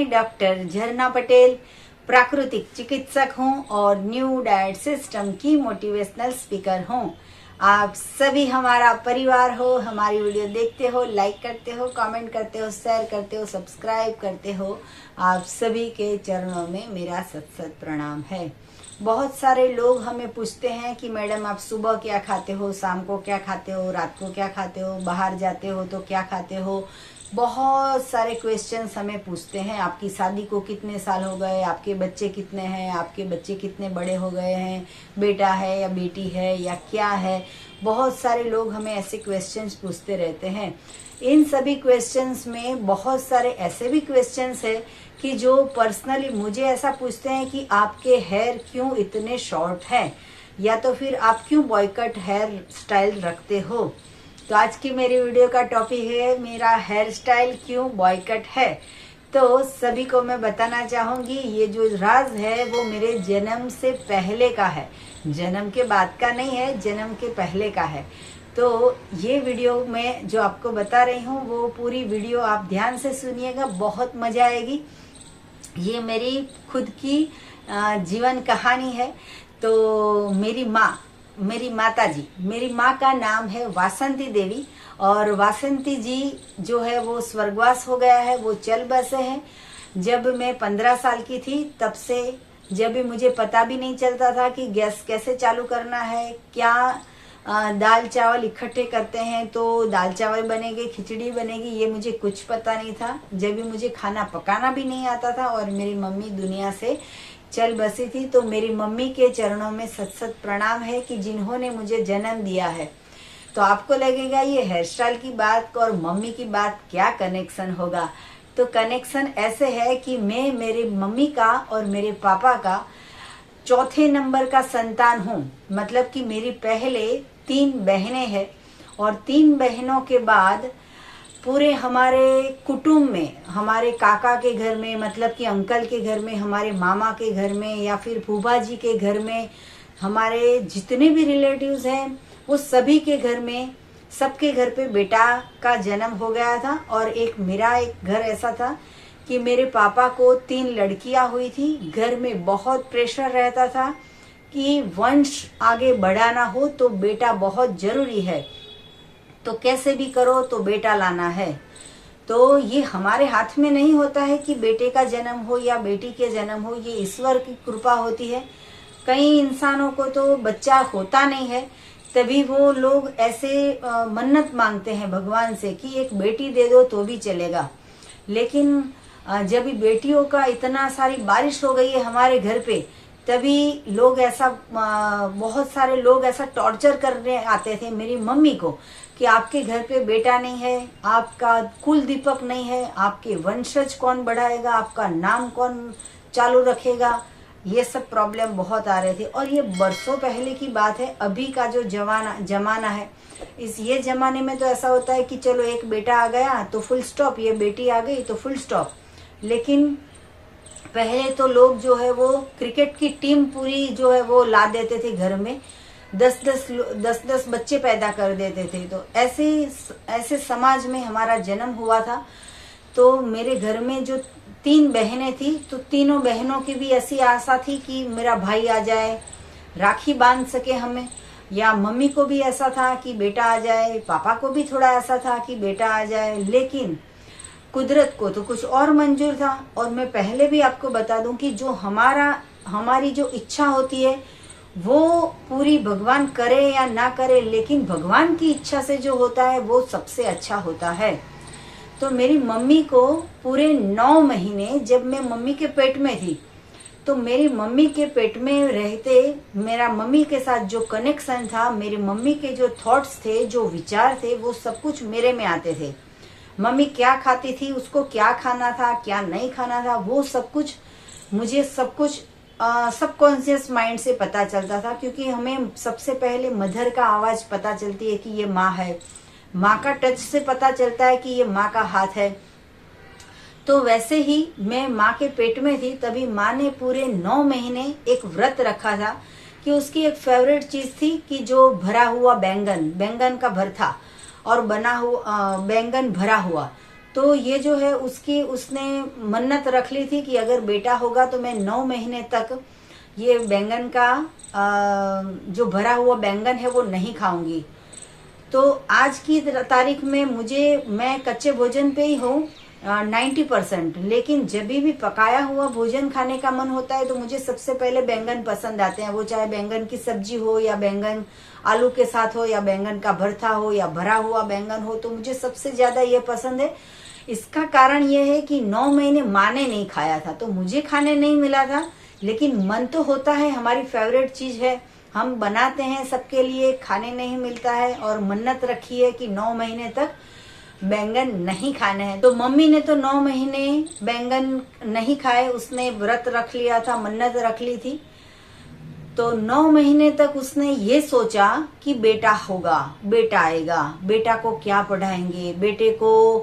मैं डॉक्टर झरना पटेल प्राकृतिक चिकित्सक हूं और न्यू डाइट सिस्टम की मोटिवेशनल स्पीकर हूं। आप सभी हमारा परिवार हो, हमारी वीडियो देखते हो, लाइक करते हो, कमेंट करते हो, शेयर करते हो, सब्सक्राइब करते हो। आप सभी के चरणों में मेरा सत सत प्रणाम है। बहुत सारे लोग हमें पूछते हैं कि मैडम आप सुबह क्या खाते हो, शाम को क्या खाते हो, रात को क्या खाते हो, बाहर जाते हो तो क्या खाते हो। बहुत सारे क्वेश्चंस हमें पूछते हैं। आपकी शादी को कितने साल हो गए, आपके बच्चे कितने हैं, आपके बच्चे कितने बड़े हो गए हैं, बेटा है या बेटी है या क्या है। बहुत सारे लोग हमें ऐसे क्वेश्चंस पूछते रहते हैं। इन सभी क्वेश्चंस में बहुत सारे ऐसे भी क्वेश्चंस है कि जो पर्सनली मुझे ऐसा पूछते हैं कि आपके हेयर क्यों इतने शॉर्ट है, या तो फिर आप क्यों बॉयकट हेयर स्टाइल रखते हो। तो आज की मेरी वीडियो का टॉपिक है मेरा हेयर स्टाइल क्यों बॉयकट है। तो सभी को मैं बताना चाहूंगी ये जो राज है वो मेरे जन्म से पहले का है, जन्म के बाद का नहीं है, जन्म के पहले का है। तो ये वीडियो में जो आपको बता रही हूँ वो पूरी वीडियो आप ध्यान से सुनिएगा, बहुत मजा आएगी। ये मेरी खुद की जीवन कहानी है। तो मेरी माँ का नाम है वासंती देवी, और वासंती जी जो है वो स्वर्गवास हो गया है, वो चल बसे हैं। जब मैं 15 साल की थी तब से, जब भी मुझे पता भी नहीं चलता था कि गैस कैसे चालू करना है, क्या दाल चावल इकट्ठे करते हैं तो दाल चावल बनेंगे, खिचड़ी बनेगी, ये मुझे कुछ पता नहीं था। जब भी मुझे खाना पकाना भी नहीं आता था और मेरी मम्मी दुनिया से चल बसी थी। तो मेरी मम्मी के चरणों में सत सत प्रणाम है कि जिन्होंने मुझे जन्म दिया है। तो आपको लगेगा ये हेयर स्टाइल की बात और मम्मी की बात क्या कनेक्शन होगा। तो कनेक्शन ऐसे है कि मैं मेरी मम्मी का और मेरे पापा का चौथे नंबर का संतान हूँ। मतलब कि मेरी पहले 3 बहनें हैं और 3 बहनों के बाद पूरे हमारे कुटुंब में, हमारे काका के घर में, मतलब कि अंकल के घर में, हमारे मामा के घर में या फिर फूफा जी के घर में, हमारे जितने भी रिलेटिव्स हैं वो सभी के घर में, सबके घर पे बेटा का जन्म हो गया था। और मेरा एक घर ऐसा था कि मेरे पापा को 3 लड़कियां हुई थी। घर में बहुत प्रेशर रहता था कि वंश आगे बढ़ाना हो तो बेटा बहुत जरूरी है, तो कैसे भी करो तो बेटा लाना है। तो ये हमारे हाथ में नहीं होता है कि बेटे का जन्म हो या बेटी के जन्म हो, ये ईश्वर की कृपा होती है। कई इंसानों को तो बच्चा होता नहीं है, तभी वो लोग ऐसे मन्नत मांगते हैं भगवान से कि एक बेटी दे दो तो भी चलेगा। लेकिन जब बेटियों का इतना सारी बारिश हो गई है हमारे घर पे, तभी लोग ऐसा बहुत सारे लोग ऐसा टॉर्चर करने आते थे मेरी मम्मी को कि आपके घर पे बेटा नहीं है, आपका कुल दीपक नहीं है, आपके वंशज कौन बढ़ाएगा, आपका नाम कौन चालू रखेगा। ये सब प्रॉब्लम बहुत आ रहे थे और ये बरसों पहले की बात है। अभी का जो जमाना है, ये जमाने में तो ऐसा होता है कि चलो एक बेटा आ गया तो फुल स्टॉप, ये बेटी आ गई तो फुल स्टॉप। लेकिन पहले तो लोग जो है वो क्रिकेट की टीम पूरी जो है वो ला देते थे घर में, 10-10 बच्चे पैदा कर देते थे। तो ऐसे समाज में हमारा जन्म हुआ था। तो मेरे घर में जो 3 बहनें थी, तो तीनों बहनों की भी ऐसी आशा थी कि मेरा भाई आ जाए, राखी बांध सके हमें, या मम्मी को भी ऐसा था कि बेटा आ जाए, पापा को भी थोड़ा ऐसा था कि बेटा आ जाए। लेकिन कुदरत को तो कुछ और मंजूर था। और मैं पहले भी आपको बता दूं कि जो हमारी जो इच्छा होती है वो पूरी भगवान करे या ना करे, लेकिन भगवान की इच्छा से जो होता है वो सबसे अच्छा होता है। तो मेरी मम्मी को पूरे 9 महीने, जब मैं मम्मी के पेट में थी, तो मेरी मम्मी के पेट में रहते मेरा मम्मी के साथ जो कनेक्शन था, मेरी मम्मी के जो थॉट्स थे, जो विचार थे, वो सब कुछ मेरे में आते थे। मम्मी क्या खाती थी, उसको क्या खाना था, क्या नहीं खाना था, वो सब कुछ मुझे सबकॉन्शियस माइंड से पता चलता था। क्योंकि हमें सबसे पहले मदर का आवाज पता चलती है कि ये माँ है, माँ का टच से पता चलता है कि ये माँ का हाथ है। तो वैसे ही मैं माँ के पेट में थी, तभी माँ ने पूरे 9 महीने एक व्रत रखा था कि उसकी एक फेवरेट चीज थी कि जो भरा हुआ बैंगन का भरथा और बना हुआ बैंगन भरा हुआ, तो ये जो है उसने मन्नत रख ली थी कि अगर बेटा होगा तो मैं 9 महीने तक ये बैंगन का जो भरा हुआ बैंगन है वो नहीं खाऊंगी। तो आज की तारीख में मैं कच्चे भोजन पे ही हूँ 90%, लेकिन जब भी पकाया हुआ भोजन खाने का मन होता है तो मुझे सबसे पहले बैंगन पसंद आते हैं। वो चाहे बैंगन की सब्जी हो या बैंगन आलू के साथ हो या बैंगन का भरता हो या भरा हुआ बैंगन हो, तो मुझे सबसे ज्यादा ये पसंद है। इसका कारण ये है कि 9 महीने माँ ने नहीं खाया था तो मुझे खाने नहीं मिला था, लेकिन मन तो होता है, हमारी फेवरेट चीज है, हम बनाते हैं सबके लिए, खाने नहीं मिलता है और मन्नत रखी है कि 9 महीने तक बैंगन नहीं खाने हैं। तो मम्मी ने तो 9 महीने बैंगन नहीं खाए, उसने व्रत रख लिया था, मन्नत रख ली थी। तो 9 महीने तक उसने ये सोचा कि बेटा होगा, बेटा आएगा, बेटा को क्या पढ़ाएंगे, बेटे को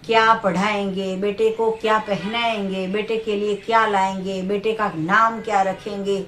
क्या पढ़ाएंगे, बेटे को क्या पहनाएंगे, बेटे के लिए क्या लाएंगे, बेटे का नाम क्या रखेंगे।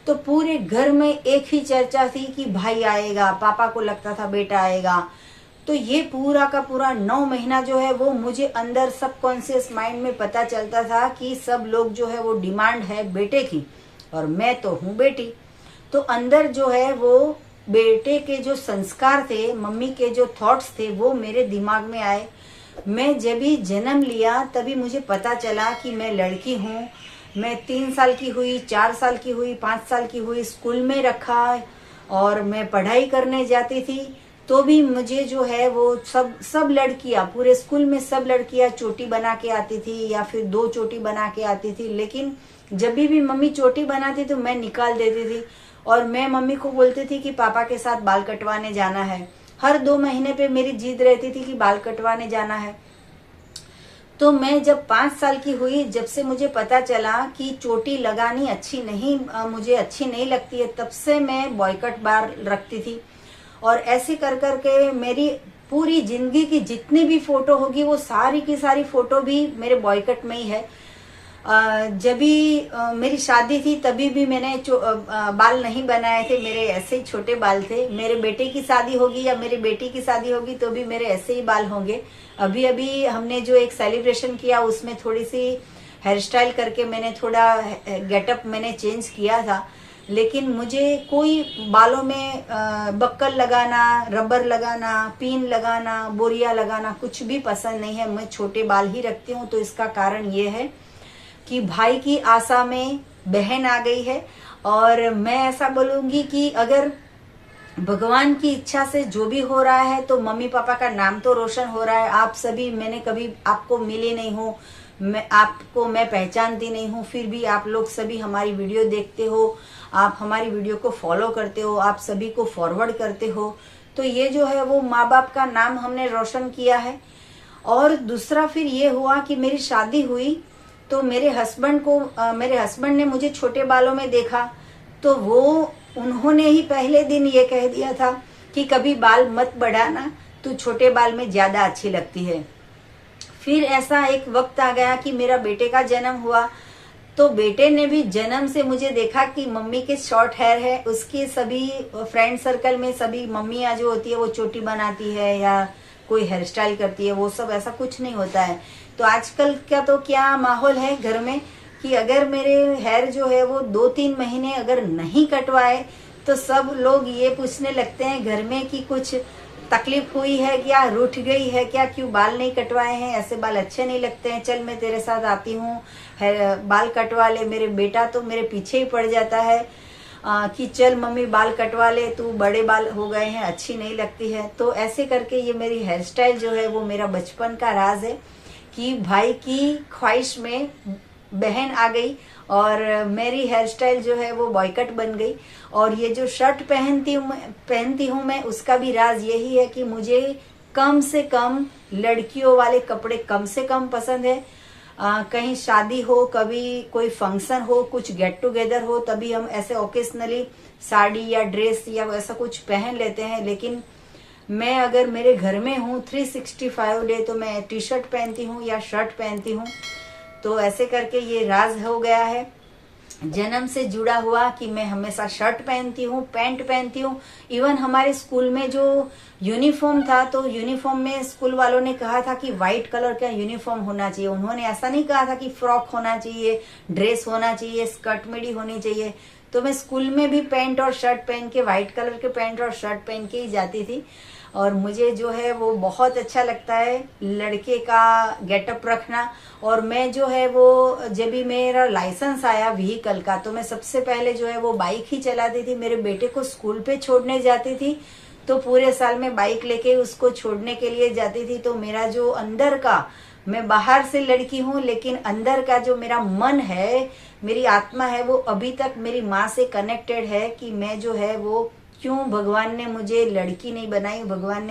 तो पूरे घर में एक ही चर्चा थी कि भाई आएगा, पापा को लगता था बेटा आएगा। तो ये पूरा का पूरा 9 महीना जो है वो मुझे अंदर सबकॉन्शियस माइंड में पता चलता था कि सब लोग जो है वो डिमांड है बेटे की और मैं तो हूँ बेटी। तो अंदर जो है वो बेटे के जो संस्कार थे, मम्मी के जो थॉट्स थे वो मेरे दिमाग में आए। मैं जब भी जन्म लिया तभी मुझे पता चला कि मैं लड़की हूँ। मैं 3 साल की हुई, 4 साल की हुई, 5 साल की हुई, स्कूल में रखा और मैं पढ़ाई करने जाती थी तो भी मुझे जो है वो सब लड़कियां, पूरे स्कूल में सब लड़कियां चोटी बना के आती थी या फिर 2 चोटी बना के आती थी। लेकिन जब भी मम्मी चोटी बनाती तो मैं निकाल देती थी और मैं मम्मी को बोलती थी कि पापा के साथ बाल कटवाने जाना है। हर 2 महीने पे मेरी जिद रहती थी कि बाल कटवाने जाना है। तो मैं जब 5 साल की हुई, जब से मुझे पता चला कि चोटी लगानी मुझे अच्छी नहीं लगती है, तब से मैं बॉयकट बाल रखती थी। और ऐसे कर करके मेरी पूरी जिंदगी की जितनी भी फोटो होगी वो सारी की सारी फोटो भी मेरे बॉयकट में ही है। जब भी मेरी शादी थी तभी भी मैंने बाल नहीं बनाए थे, मेरे ऐसे ही छोटे बाल थे। मेरे बेटे की शादी होगी या मेरी बेटी की शादी होगी तो भी मेरे ऐसे ही बाल होंगे। अभी हमने जो एक सेलिब्रेशन किया उसमें थोड़ी सी हेयर स्टाइल करके मैंने थोड़ा गेटअप मैंने चेंज किया था, लेकिन मुझे कोई बालों में बक्कल लगाना, रबर लगाना, पिन लगाना, बोरिया लगाना कुछ भी पसंद नहीं है। मैं छोटे बाल ही रखती हूँ। तो इसका कारण ये है कि भाई की आशा में बहन आ गई है। और मैं ऐसा बोलूंगी कि अगर भगवान की इच्छा से जो भी हो रहा है तो मम्मी पापा का नाम तो रोशन हो रहा है। आप सभी, मैंने कभी आपको मिली नहीं हूँ, मैं पहचानती नहीं हूँ, फिर भी आप लोग सभी हमारी वीडियो देखते हो, आप हमारी वीडियो को फॉलो करते हो, आप सभी को फॉरवर्ड करते हो। तो ये जो है वो माँ बाप का नाम हमने रोशन किया है। और दूसरा फिर ये हुआ कि मेरी शादी हुई तो मेरे हस्बैंड ने मुझे छोटे बालों में देखा तो उन्होंने ही पहले दिन ये कह दिया था कि कभी बाल मत बढ़ाना, तू छोटे बाल में ज्यादा अच्छी लगती है। फिर ऐसा एक वक्त आ गया कि मेरा बेटे का जन्म हुआ तो बेटे ने भी जन्म से मुझे देखा कि मम्मी के शॉर्ट हेयर है। उसके सभी फ्रेंड सर्कल में सभी मम्मियाँ जो होती है वो चोटी बनाती है या कोई हेयर स्टाइल करती है, वो सब ऐसा कुछ नहीं होता है। तो आजकल का तो क्या माहौल है घर में कि अगर मेरे हेयर जो है वो 2-3 महीने अगर नहीं कटवाए तो सब लोग ये पूछने लगते हैं घर में कि कुछ तकलीफ हुई है क्या, रूठ गई है क्या, क्यों बाल नहीं कटवाए हैं, ऐसे बाल अच्छे नहीं लगते हैं, चल मैं तेरे साथ आती हूँ, बाल कटवा ले। मेरे बेटा तो मेरे पीछे ही पड़ जाता है कि चल मम्मी बाल कटवा ले, तू बड़े बाल हो गए हैं, अच्छी नहीं लगती है। तो ऐसे करके ये मेरी हेयर स्टाइल जो है वो मेरा बचपन का राज है कि भाई की ख्वाहिश में बहन आ गई और मेरी हेयर स्टाइल जो है वो बॉयकट बन गई। और ये जो शर्ट पहनती हूँ मैं, उसका भी राज यही है कि मुझे कम से कम लड़कियों वाले कपड़े कम से कम पसंद है। कहीं शादी हो, कभी कोई फंक्शन हो, कुछ गेट टुगेदर हो, तभी हम ऐसे ओकेजनली साड़ी या ड्रेस या ऐसा कुछ पहन लेते हैं। लेकिन मैं अगर मेरे घर में हूँ 365 डे तो मैं टी शर्ट पहनती हूँ या शर्ट पहनती हूँ। तो ऐसे करके ये राज हो गया है। जन्म से जुड़ा हुआ कि मैं हमेशा शर्ट पहनती हूँ, पैंट पहनती हूँ। इवन हमारे स्कूल में जो यूनिफॉर्म था, तो यूनिफॉर्म में स्कूल वालों ने कहा था कि व्हाइट कलर का यूनिफॉर्म होना चाहिए। उन्होंने ऐसा नहीं कहा था कि फ्रॉक होना चाहिए, ड्रेस होना चाहिए, स्कर्ट मिडी होनी चाहिए। तो मैं स्कूल में भी पैंट और शर्ट पहन के, व्हाइट कलर के पैंट और शर्ट पहन के ही जाती थी। और मुझे जो है वो बहुत अच्छा लगता है लड़के का गेटअप रखना। और मैं जो है वो, जब भी मेरा लाइसेंस आया व्हीकल का, तो मैं सबसे पहले जो है वो बाइक ही चलाती थी। मेरे बेटे को स्कूल पे छोड़ने जाती थी, तो पूरे साल में बाइक लेके उसको छोड़ने के लिए जाती थी। तो मेरा जो अंदर का, मैं बाहर से लड़की हूँ लेकिन अंदर का जो मेरा मन है, मेरी आत्मा है, वो अभी तक मेरी माँ से कनेक्टेड है कि मैं जो है वो क्यों भगवान ने मुझे लड़की नहीं बनाई, भगवान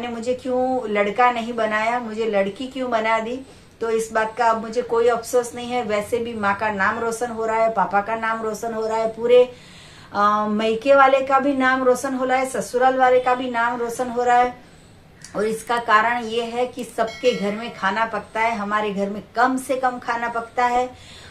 ने मुझे क्यों लड़का नहीं बनाया, मुझे लड़की क्यों बना दी। तो इस बात का अब मुझे कोई अफसोस नहीं है। वैसे भी माँ का नाम रोशन हो रहा है, पापा का नाम रोशन हो रहा है, पूरे मैके वाले का भी नाम रोशन हो रहा है, ससुराल वाले का भी नाम रोशन हो रहा है। और इसका कारण ये है कि सबके घर में खाना पकता है, हमारे घर में कम से कम खाना पकता है।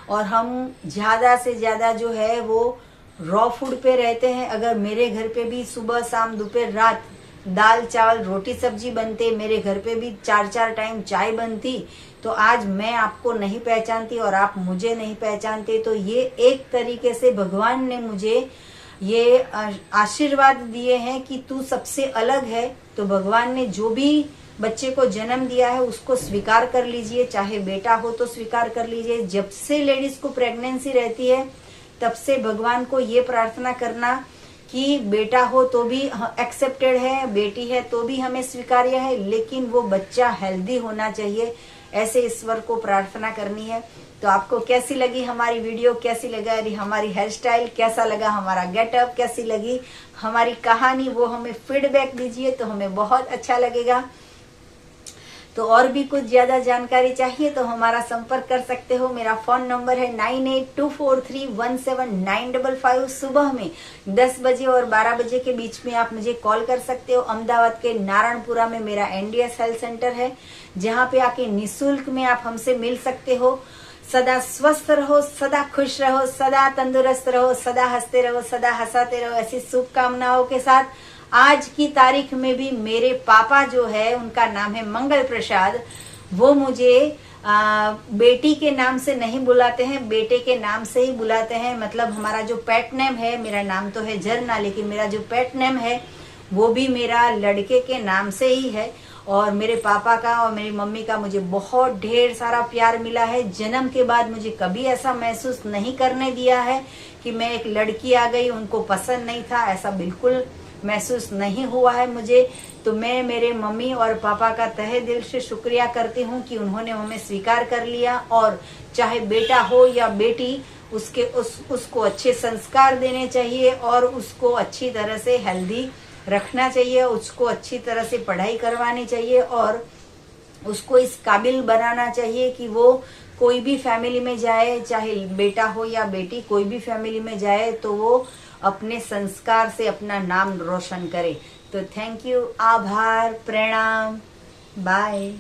और हम ज्यादा से ज्यादा जो है वो रॉ फूड पे रहते हैं। अगर मेरे घर पे भी सुबह शाम दोपहर रात दाल चावल रोटी सब्जी बनते, मेरे घर पे भी 4-4 टाइम चाय बनती, तो आज मैं आपको नहीं पहचानती और आप मुझे नहीं पहचानते। तो ये एक तरीके से भगवान ने मुझे ये आशीर्वाद दिए हैं कि तू सबसे अलग है। तो भगवान ने जो भी बच्चे को जन्म दिया है उसको स्वीकार कर लीजिए, चाहे बेटा हो तो स्वीकार कर लीजिए। जब से लेडीज को प्रेगनेंसी रहती है तब से भगवान को ये प्रार्थना करना कि बेटा हो तो भी एक्सेप्टेड है, बेटी है तो भी हमें स्वीकार्य है, लेकिन वो बच्चा हेल्दी होना चाहिए, ऐसे ईश्वर को प्रार्थना करनी है। तो आपको कैसी लगी हमारी वीडियो, कैसी लगा हमारी हेयर स्टाइल, कैसा लगा हमारा गेटअप, कैसी लगी हमारी कहानी, वो हमें फीडबैक दीजिए तो हमें बहुत अच्छा लगेगा। तो और भी कुछ ज्यादा जानकारी चाहिए तो हमारा संपर्क कर सकते हो। मेरा फोन नंबर है 9824317955। सुबह में 10 बजे और 12 बजे के बीच में आप मुझे कॉल कर सकते हो। अहमदाबाद के नारायणपुरा में मेरा NDS हेल्थ सेंटर है, जहाँ पे आके निःशुल्क में आप हमसे मिल सकते हो। सदा स्वस्थ रहो, सदा खुश रहो, सदा तंदुरुस्त रहो, सदा हंसते रहो, सदा हंसाते रहो, ऐसी शुभकामनाओं के साथ आज की तारीख में भी मेरे पापा जो है, उनका नाम है मंगल प्रसाद, वो मुझे बेटी के नाम से नहीं बुलाते हैं, बेटे के नाम से ही बुलाते हैं। मतलब हमारा जो पेट नेम है, मेरा नाम तो है झरना, लेकिन मेरा जो पेट नेम है वो भी मेरा लड़के के नाम से ही है। और मेरे पापा का और मेरी मम्मी का मुझे बहुत ढेर सारा प्यार मिला है। जन्म के बाद मुझे कभी ऐसा महसूस नहीं करने दिया है कि मैं एक लड़की आ गई, उनको पसंद नहीं था, ऐसा बिल्कुल महसूस नहीं हुआ है मुझे। तो मैं मेरे मम्मी और पापा का तहे दिल से शुक्रिया करती हूँ कि उन्होंने हमें स्वीकार कर लिया। और चाहे बेटा हो या बेटी, उसको अच्छे संस्कार देने चाहिए और उसको अच्छी तरह से हेल्दी रखना चाहिए, उसको अच्छी तरह से पढ़ाई करवानी चाहिए और उसको इस काबिल बनाना चाहिए कि वो कोई भी फैमिली में जाए, चाहे बेटा हो या बेटी, कोई भी फैमिली में जाए तो वो अपने संस्कार से अपना नाम रोशन करे। तो थैंक यू, आभार, प्रणाम, बाय।